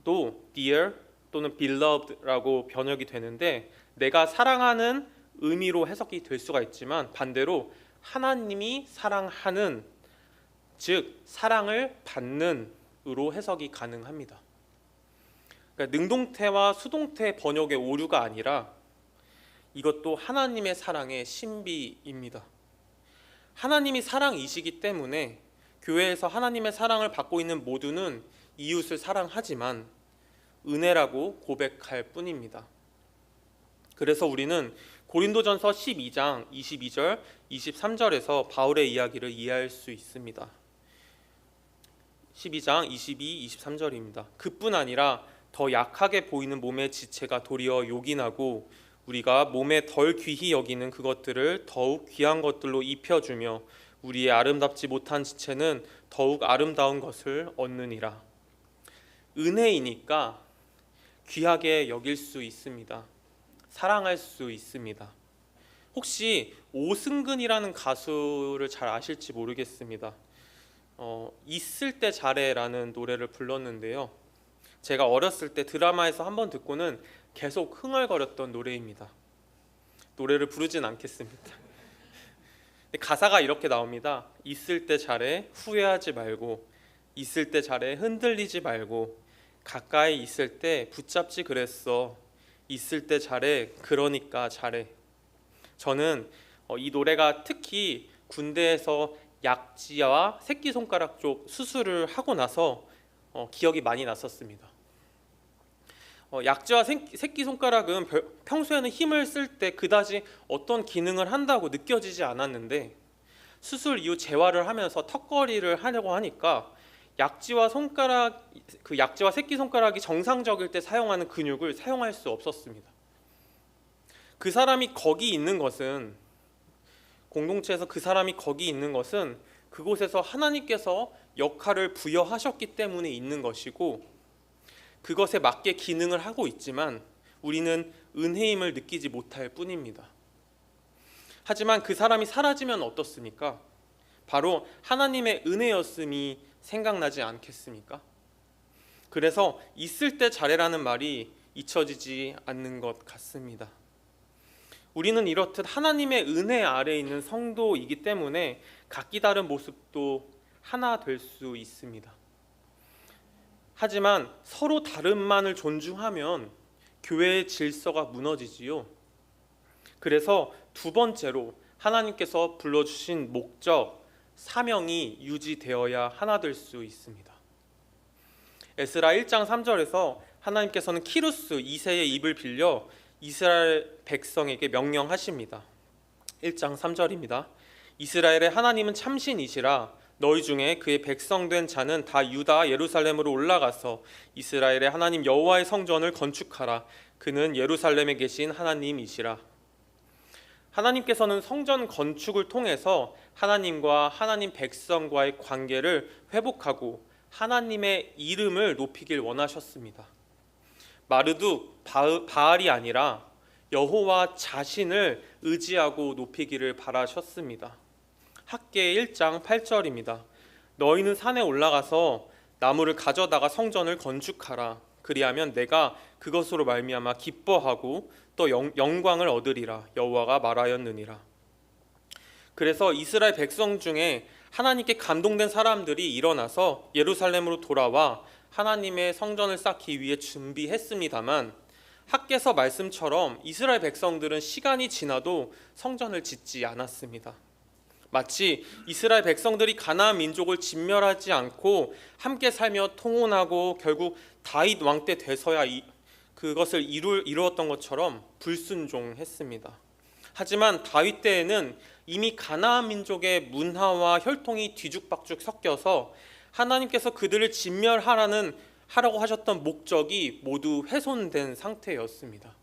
도 dear 또는 beloved라고 번역이 되는데 내가 사랑하는 의미로 해석이 될 수가 있지만 반대로 하나님이 사랑하는 즉 사랑을 받는으로 해석이 가능합니다. 그러니까 능동태와 수동태 번역의 오류가 아니라 이것도 하나님의 사랑의 신비입니다. 하나님이 사랑이시기 때문에 교회에서 하나님의 사랑을 받고 있는 모두는 이웃을 사랑하지만 은혜라고 고백할 뿐입니다. 그래서 우리는 고린도전서 12장 22절 23절에서 바울의 이야기를 이해할 수 있습니다. 12장 22, 23절입니다. 그뿐 아니라 더 약하게 보이는 몸의 지체가 도리어 요긴하고 우리가 몸에 덜 귀히 여기는 그것들을 더욱 귀한 것들로 입혀주며 우리의 아름답지 못한 지체는 더욱 아름다운 것을 얻느니라. 은혜이니까 귀하게 여길 수 있습니다. 사랑할 수 있습니다. 혹시 오승근이라는 가수를 잘 아실지 모르겠습니다. 있을 때 잘해라는 노래를 불렀는데요. 제가 어렸을 때 드라마에서 한번 듣고는 계속 흥얼거렸던 노래입니다. 노래를 부르진 않겠습니다. 가사가 이렇게 나옵니다. 있을 때 잘해 후회하지 말고, 있을 때 잘해 흔들리지 말고, 가까이 있을 때 붙잡지 그랬어, 있을 때 잘해 그러니까 잘해. 저는 이 노래가 특히 군대에서 약지와 새끼손가락 쪽 수술을 하고 나서 기억이 많이 났었습니다. 약지와 새끼손가락은 평소에는 힘을 쓸 때 그다지 어떤 기능을 한다고 느껴지지 않았는데 수술 이후 재활을 하면서 턱걸이를 하려고 하니까 약지와 새끼손가락이 정상적일 때 사용하는 근육을 사용할 수 없었습니다. 그 사람이 거기 있는 것은, 공동체에서 그 사람이 거기 있는 것은 그곳에서 하나님께서 역할을 부여하셨기 때문에 있는 것이고 그것에 맞게 기능을 하고 있지만 우리는 은혜임을 느끼지 못할 뿐입니다. 하지만 그 사람이 사라지면 어떻습니까? 바로 하나님의 은혜였음이 생각나지 않겠습니까? 그래서 있을 때 잘해라는 말이 잊혀지지 않는 것 같습니다. 우리는 이렇듯 하나님의 은혜 아래에 있는 성도이기 때문에 각기 다른 모습도 하나 될 수 있습니다. 하지만 서로 다름만을 존중하면 교회의 질서가 무너지지요. 그래서 두 번째로 하나님께서 불러주신 목적, 사명이 유지되어야 하나 될 수 있습니다. 에스라 1장 3절에서 하나님께서는 키루스 2세의 입을 빌려 이스라엘 백성에게 명령하십니다. 1장 3절입니다. 이스라엘의 하나님은 참신이시라. 너희 중에 그의 백성된 자는 다 유다 예루살렘으로 올라가서 이스라엘의 하나님 여호와의 성전을 건축하라. 그는 예루살렘에 계신 하나님이시라. 하나님께서는 성전 건축을 통해서 하나님과 하나님 백성과의 관계를 회복하고 하나님의 이름을 높이길 원하셨습니다. 마르둑, 바알이 아니라 여호와 자신을 의지하고 높이기를 바라셨습니다. 학개 1장 8절입니다. 너희는 산에 올라가서 나무를 가져다가 성전을 건축하라. 그리하면 내가 그것으로 말미암아 기뻐하고 또 영광을 얻으리라. 여호와가 말하였느니라. 그래서 이스라엘 백성 중에 하나님께 감동된 사람들이 일어나서 예루살렘으로 돌아와 하나님의 성전을 쌓기 위해 준비했습니다만 학개서 말씀처럼 이스라엘 백성들은 시간이 지나도 성전을 짓지 않았습니다. 마치 이스라엘 백성들이 가나안 민족을 진멸하지 않고 함께 살며 통혼하고 결국 다윗 왕 때 돼서야 그것을 이루었던 것처럼 불순종했습니다. 하지만 다윗 때에는 이미 가나안 민족의 문화와 혈통이 뒤죽박죽 섞여서 하나님께서 그들을 진멸하라고 하셨던 목적이 모두 훼손된 상태였습니다.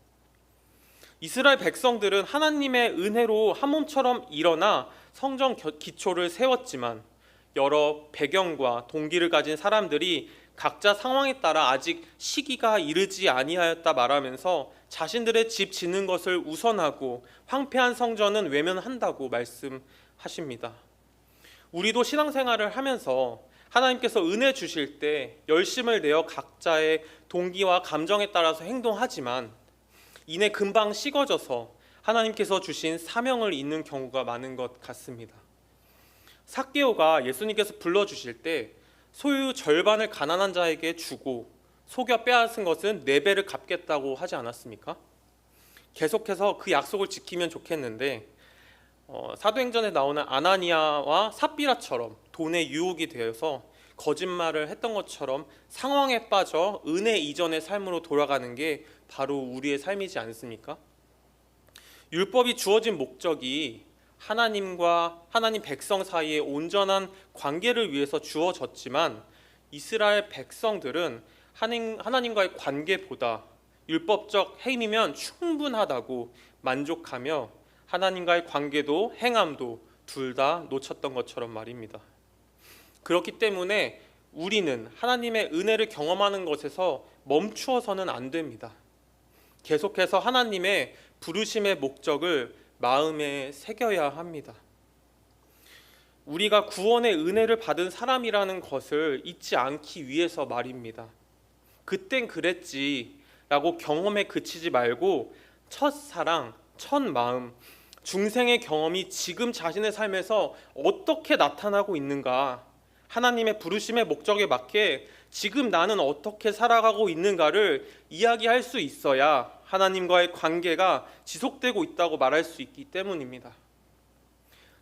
이스라엘 백성들은 하나님의 은혜로 한 몸처럼 일어나 성전 기초를 세웠지만 여러 배경과 동기를 가진 사람들이 각자 상황에 따라 아직 시기가 이르지 아니하였다 말하면서 자신들의 집 짓는 것을 우선하고 황폐한 성전은 외면한다고 말씀하십니다. 우리도 신앙생활을 하면서 하나님께서 은혜 주실 때 열심을 내어 각자의 동기와 감정에 따라서 행동하지만 이내 금방 식어져서 하나님께서 주신 사명을 잊는 경우가 많은 것 같습니다. 삭개오가 예수님께서 불러주실 때 소유 절반을 가난한 자에게 주고 속여 빼앗은 것은 4배를 갚겠다고 하지 않았습니까? 계속해서 그 약속을 지키면 좋겠는데 사도행전에 나오는 아나니아와 삽비라처럼 돈에 유혹이 되어서 거짓말을 했던 것처럼 상황에 빠져 은혜 이전의 삶으로 돌아가는 게 바로 우리의 삶이지 않습니까? 율법이 주어진 목적이 하나님과 하나님 백성 사이의 온전한 관계를 위해서 주어졌지만 이스라엘 백성들은 하나님과의 관계보다 율법적 행위면 충분하다고 만족하며 하나님과의 관계도 행함도 둘 다 놓쳤던 것처럼 말입니다. 그렇기 때문에 우리는 하나님의 은혜를 경험하는 것에서 멈추어서는 안 됩니다. 계속해서 하나님의 부르심의 목적을 마음에 새겨야 합니다. 우리가 구원의 은혜를 받은 사람이라는 것을 잊지 않기 위해서 말입니다. 그땐 그랬지 라고 경험에 그치지 말고 첫사랑, 첫마음, 중생의 경험이 지금 자신의 삶에서 어떻게 나타나고 있는가, 하나님의 부르심의 목적에 맞게 지금 나는 어떻게 살아가고 있는가를 이야기할 수 있어야 하나님과의 관계가 지속되고 있다고 말할 수 있기 때문입니다.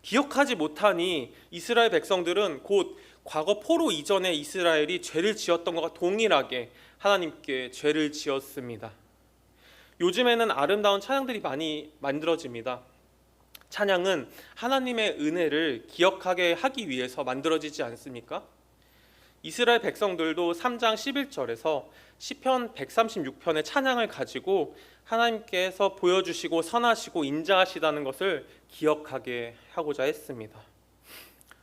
기억하지 못하니 이스라엘 백성들은 곧 과거 포로 이전에 이스라엘이 죄를 지었던 것과 동일하게 하나님께 죄를 지었습니다. 요즘에는 아름다운 찬양들이 많이 만들어집니다. 찬양은 하나님의 은혜를 기억하게 하기 위해서 만들어지지 않습니까? 이스라엘 백성들도 3장 11절에서 시편 136편의 찬양을 가지고 하나님께서 보여주시고 선하시고 인자하시다는 것을 기억하게 하고자 했습니다.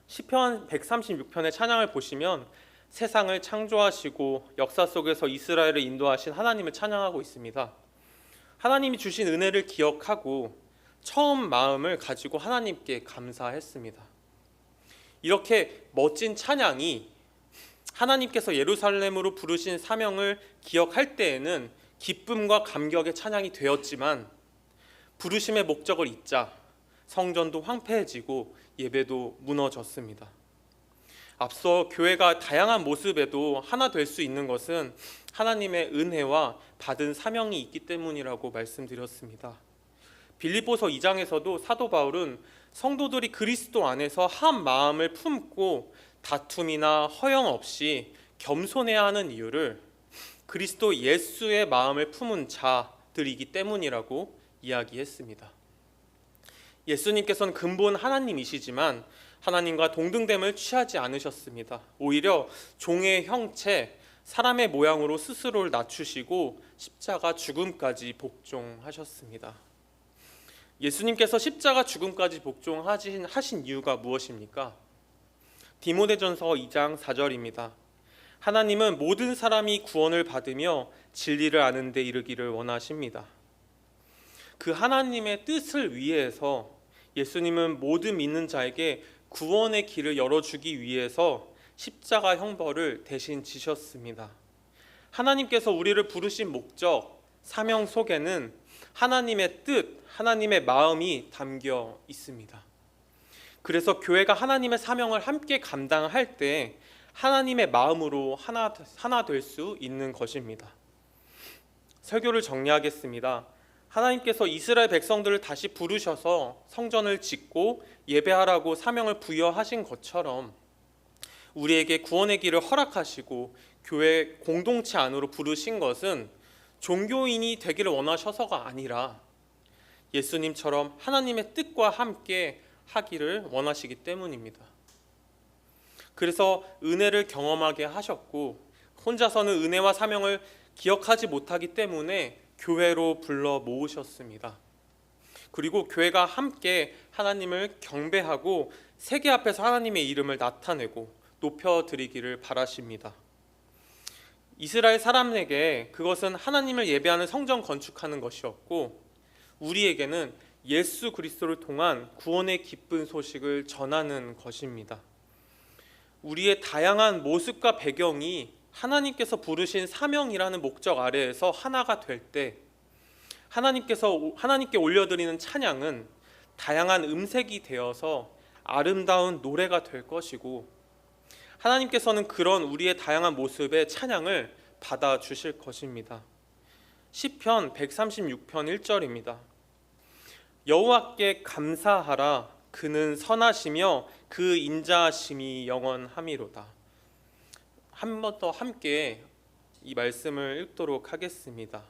시편 136편의 찬양을 보시면 세상을 창조하시고 역사 속에서 이스라엘을 인도하신 하나님을 찬양하고 있습니다. 하나님이 주신 은혜를 기억하고 처음 마음을 가지고 하나님께 감사했습니다. 이렇게 멋진 찬양이 하나님께서 예루살렘으로 부르신 사명을 기억할 때에는 기쁨과 감격의 찬양이 되었지만 부르심의 목적을 잊자 성전도 황폐해지고 예배도 무너졌습니다. 앞서 교회가 다양한 모습에도 하나 될 수 있는 것은 하나님의 은혜와 받은 사명이 있기 때문이라고 말씀드렸습니다. 빌립보서 2장에서도 사도 바울은 성도들이 그리스도 안에서 한 마음을 품고 다툼이나 허영 없이 겸손해야 하는 이유를 그리스도 예수의 마음을 품은 자들이기 때문이라고 이야기했습니다. 예수님께서는 근본 하나님이시지만 하나님과 동등됨을 취하지 않으셨습니다. 오히려 종의 형체, 사람의 모양으로 스스로를 낮추시고 십자가 죽음까지 복종하셨습니다. 예수님께서 십자가 죽음까지 복종하신 이유가 무엇입니까? 디모데전서 2장 4절입니다. 하나님은 모든 사람이 구원을 받으며 진리를 아는 데 이르기를 원하십니다. 그 하나님의 뜻을 위해서 예수님은 모든 믿는 자에게 구원의 길을 열어주기 위해서 십자가 형벌을 대신 지셨습니다. 하나님께서 우리를 부르신 목적, 사명 속에는 하나님의 뜻, 하나님의 마음이 담겨 있습니다. 그래서 교회가 하나님의 사명을 함께 감당할 때 하나님의 마음으로 하나 될 수 있는 것입니다. 설교를 정리하겠습니다. 하나님께서 이스라엘 백성들을 다시 부르셔서 성전을 짓고 예배하라고 사명을 부여하신 것처럼 우리에게 구원의 길을 허락하시고 교회 공동체 안으로 부르신 것은 종교인이 되기를 원하셔서가 아니라 예수님처럼 하나님의 뜻과 함께 하기를 원하시기 때문입니다. 그래서 은혜를 경험하게 하셨고 혼자서는 은혜와 사명을 기억하지 못하기 때문에 교회로 불러 모으셨습니다. 그리고 교회가 함께 하나님을 경배하고 세계 앞에서 하나님의 이름을 나타내고 높여드리기를 바라십니다. 이스라엘 사람에게 그것은 하나님을 예배하는 성전 건축하는 것이었고 우리에게는 예수 그리스도를 통한 구원의 기쁜 소식을 전하는 것입니다. 우리의 다양한 모습과 배경이 하나님께서 부르신 사명이라는 목적 아래에서 하나가 될 때 하나님께 올려드리는 찬양은 다양한 음색이 되어서 아름다운 노래가 될 것이고 하나님께서는 그런 우리의 다양한 모습의 찬양을 받아주실 것입니다. 시편 136편 1절입니다. 여호와께 감사하라. 그는 선하시며 그 인자하심이 영원함이로다. 한 번 더 함께 이 말씀을 읽도록 하겠습니다.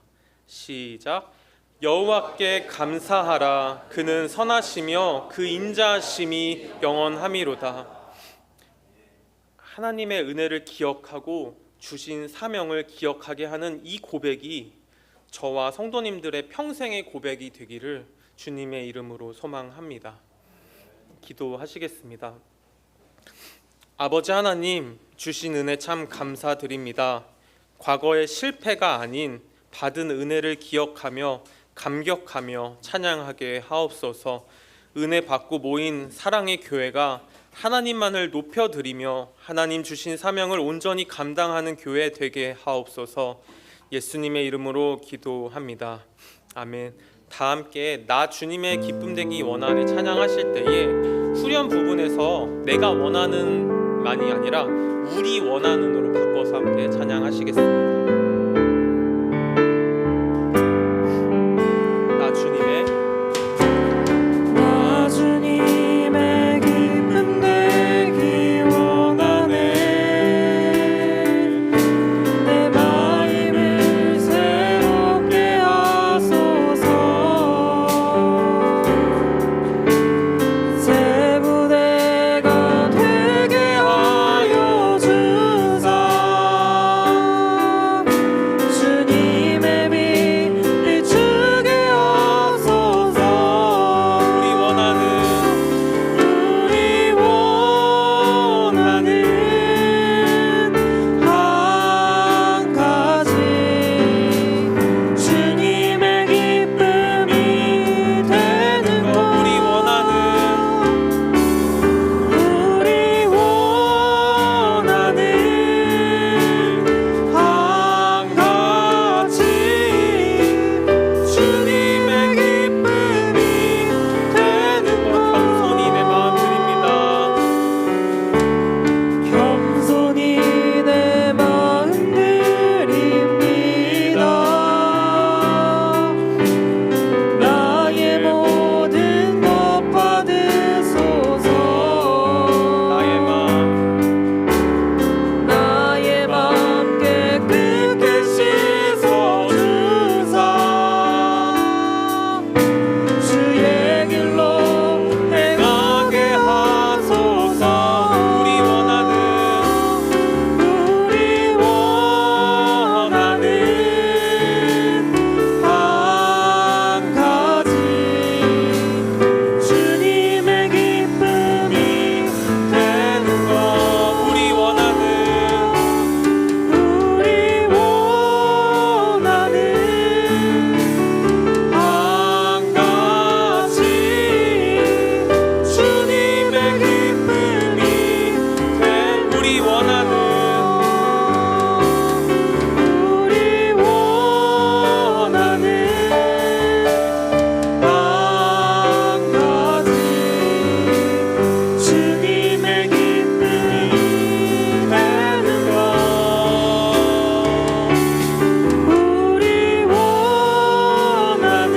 시작. 여호와께 감사하라. 그는 선하시며 그 인자하심이 영원함이로다. 하나님의 은혜를 기억하고 주신 사명을 기억하게 하는 이 고백이 저와 성도님들의 평생의 고백이 되기를 주님의 이름으로 소망합니다. 기도하시겠습니다. 아버지 하나님, 주신 은혜 참 감사드립니다. 과거의 실패가 아닌 받은 은혜를 기억하며 감격하며 찬양하게 하옵소서. 은혜 받고 모인 사랑의 교회가 하나님만을 높여드리며 하나님 주신 사명을 온전히 감당하는 교회 되게 하옵소서. 예수님의 이름으로 기도합니다. 아멘. 다 함께 나 주님의 기쁨 되기 원하네 찬양하실 때에 후렴 부분에서 내가 원하는 만이 아니라 우리 원하는으로 바꿔서 함께 찬양하시겠습니다. 나 주님의 기쁨 되기 원하네. 내 마음을 새롭게 하소서. 새 부대가 되게 하여 주사. 주님의 빛 비추게 하소서. 우리 원하는 한 가지 주님의 기쁨이 되는 것. 우리 원하는 한 가지 주님의 기쁨이 되는 것. 겸손히 내 마음 드립니다. 겸손히 내 마음 드립니다. 나의 모든 것 받으소서. 나의 마음 깨끗게 씻어주사. 주의 길로 행하게 하소서. 우리 원하는 한 가지 주님의 기쁨이 되는 것. 우리 원하는 한 가지 주님의 기쁨이 된. 우리 원하는 한 가지 주님의 기쁨이 되는 것. 우리 원하는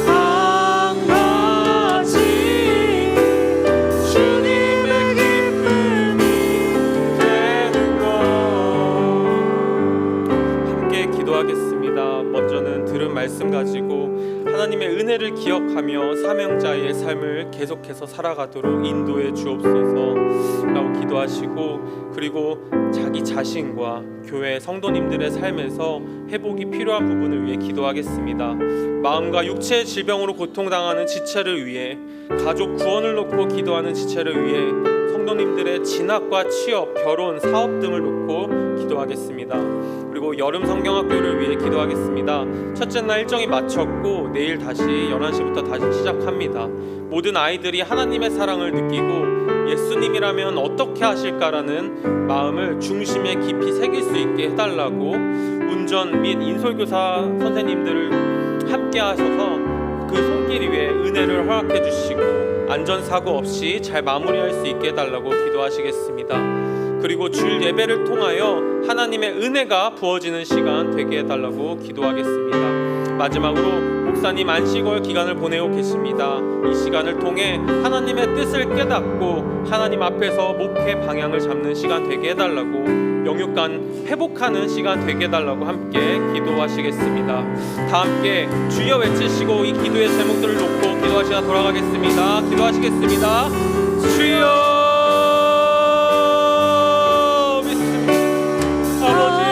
한 가지 주님의 기쁨이 되는 것. 함께 기도하겠습니다. 먼저는 들은 말씀 가지고 하나님의 은혜를 기억하며 사명자의 삶을 계속해서 살아가도록 인도해 주옵소서 라고 기도하시고, 그리고 자기 자신과 교회 성도님들의 삶에서 회복이 필요한 부분을 위해 기도하겠습니다. 마음과 육체의 질병으로 고통당하는 지체를 위해, 가족 구원을 놓고 기도하는 지체를 위해, 성도님들의 진학과 취업, 결혼, 사업 등을 놓고 기도하겠습니다. 그리고 여름 성경학교를 위해 기도하겠습니다. 첫째 날 일정이 마쳤고 내일 다시 11시부터 다시 시작합니다. 모든 아이들이 하나님의 사랑을 느끼고 예수님이라면 어떻게 하실까라는 마음을 중심에 깊이 새길 수 있게 해달라고 운전 및 인솔교사 선생님들을 함께 하셔서 그 손길 위에 은혜를 허락해 주시고 안전사고 없이 잘 마무리할 수 있게 해달라고 기도하시겠습니다. 그리고 주일 예배를 통하여 하나님의 은혜가 부어지는 시간 되게 해달라고 기도하겠습니다. 마지막으로 목사님 안식월 기간을 보내고 계십니다. 이 시간을 통해 하나님의 뜻을 깨닫고 하나님 앞에서 목회 방향을 잡는 시간 되게 해달라고, 영육간 회복하는 시간 되게 해달라고 함께 기도하시겠습니다. 다 함께 주여 외치시고 이 기도의 제목들을 놓고 기도하시다 돌아가겠습니다. 기도하시겠습니다. 주여 믿습니다. 아버지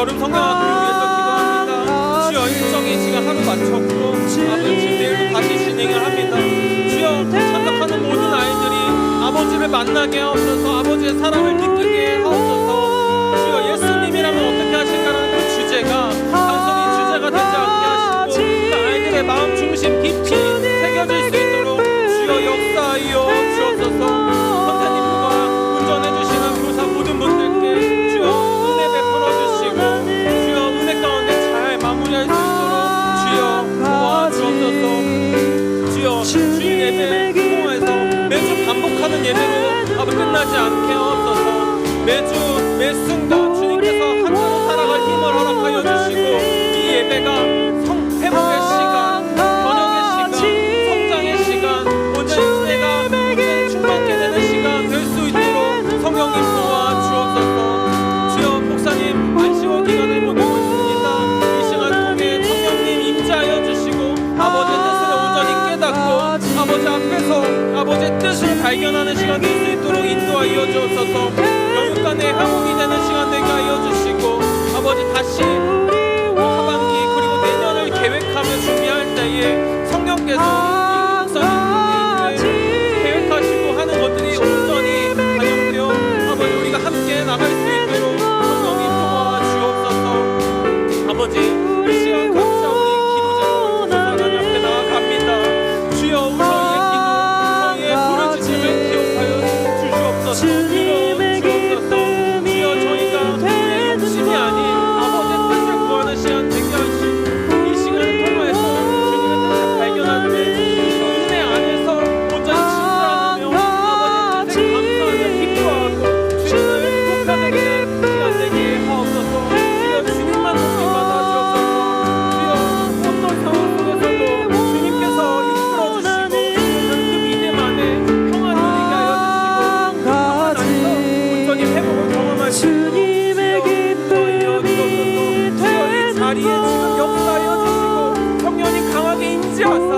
여름 성경학교를 위해서 기도합니다. 주여 일정이 지금 하루 마쳤고 아버지 내일도 다시 진행을 합니다. 주여 참석하는 모든 아이들이 아버지를 만나게 하옵소서. 아버지의 사랑을 느끼게 하옵소서. 주여 예수님이라면 어떻게 하실까라는 그 주제가 단순히 주제가 되지 않게 하시고 그 아이들의 마음 중심 깊이 새겨질 수 있도록 주여 역사하여 주옵소서. 선생님과 운전해주시는 교사 모든 분들께 주여 은혜 베풀어 주시고 주여 은혜 가운데 잘 마무리할 수 있도록 주여 도와주옵소서. 주여 주일 예배 통해서 매주 반복하는 예배로 아버지 끝나지 않게 하옵소서. 매주 매 순간 주님께서 하나로 살아갈 힘을 허락하여 주시고 이 예배가 회복의 시간, 번영의 시간, 성장의 시간, 온전히 은혜가 충만케 되는 시간 될 수 있도록 성령님 도와주옵소서. 주여 목사님 안식월 기간을 보내고 있습니다. 이 시간 통해 성령님 임재하여 주시고 아버지의 뜻을 온전히 깨닫고 아버지 앞에서 아버지의 뜻을 발견하는 시간 될 수 있도록 인도하여 주옵소서. 영육간의 항목이 되는 시간 되게 하여 주시고 아버지 다시 하반기 그리고 내년을 계획하며 준비할 때에 성령께서 이 목사님의 계획하시고 하는 것들이 온전히 반영되어 아버지 우리가 함께 나갈 수 있도록 성령님 도와주옵소서. 아버지 이 시간 각자 우리 기도 제목을 통해서 하나님 앞에 나아갑니다. 주여 저희의 기도 저희의 부르짖음을 기억하여 주시옵소서. 들어주옵소서. 주여 저희가 우리의 욕심이 아닌 아버지의 뜻을 구하는 시간 되게 하시고 이 시간을 통해서 주님의 뜻을 발견할 때 그 은혜 안에서 온전히 진정하며 아버지의 뜻에 감사하며 기뻐하고 주님을 높여드리는 시간 되게 하옵소서. 주여 주님만 높게 받아주옵소서. 주여 어떤 상황 속에서도 주님께서 이끌어주시고 그 믿음 안에 평안을 누리게 하여 주시고 평안 안에서 온전히 회복을 경험할 수 있도록 주여 주옵소서. 주여 이 자리에 지금 역사하여 주시고 성령님 강하게 임재하사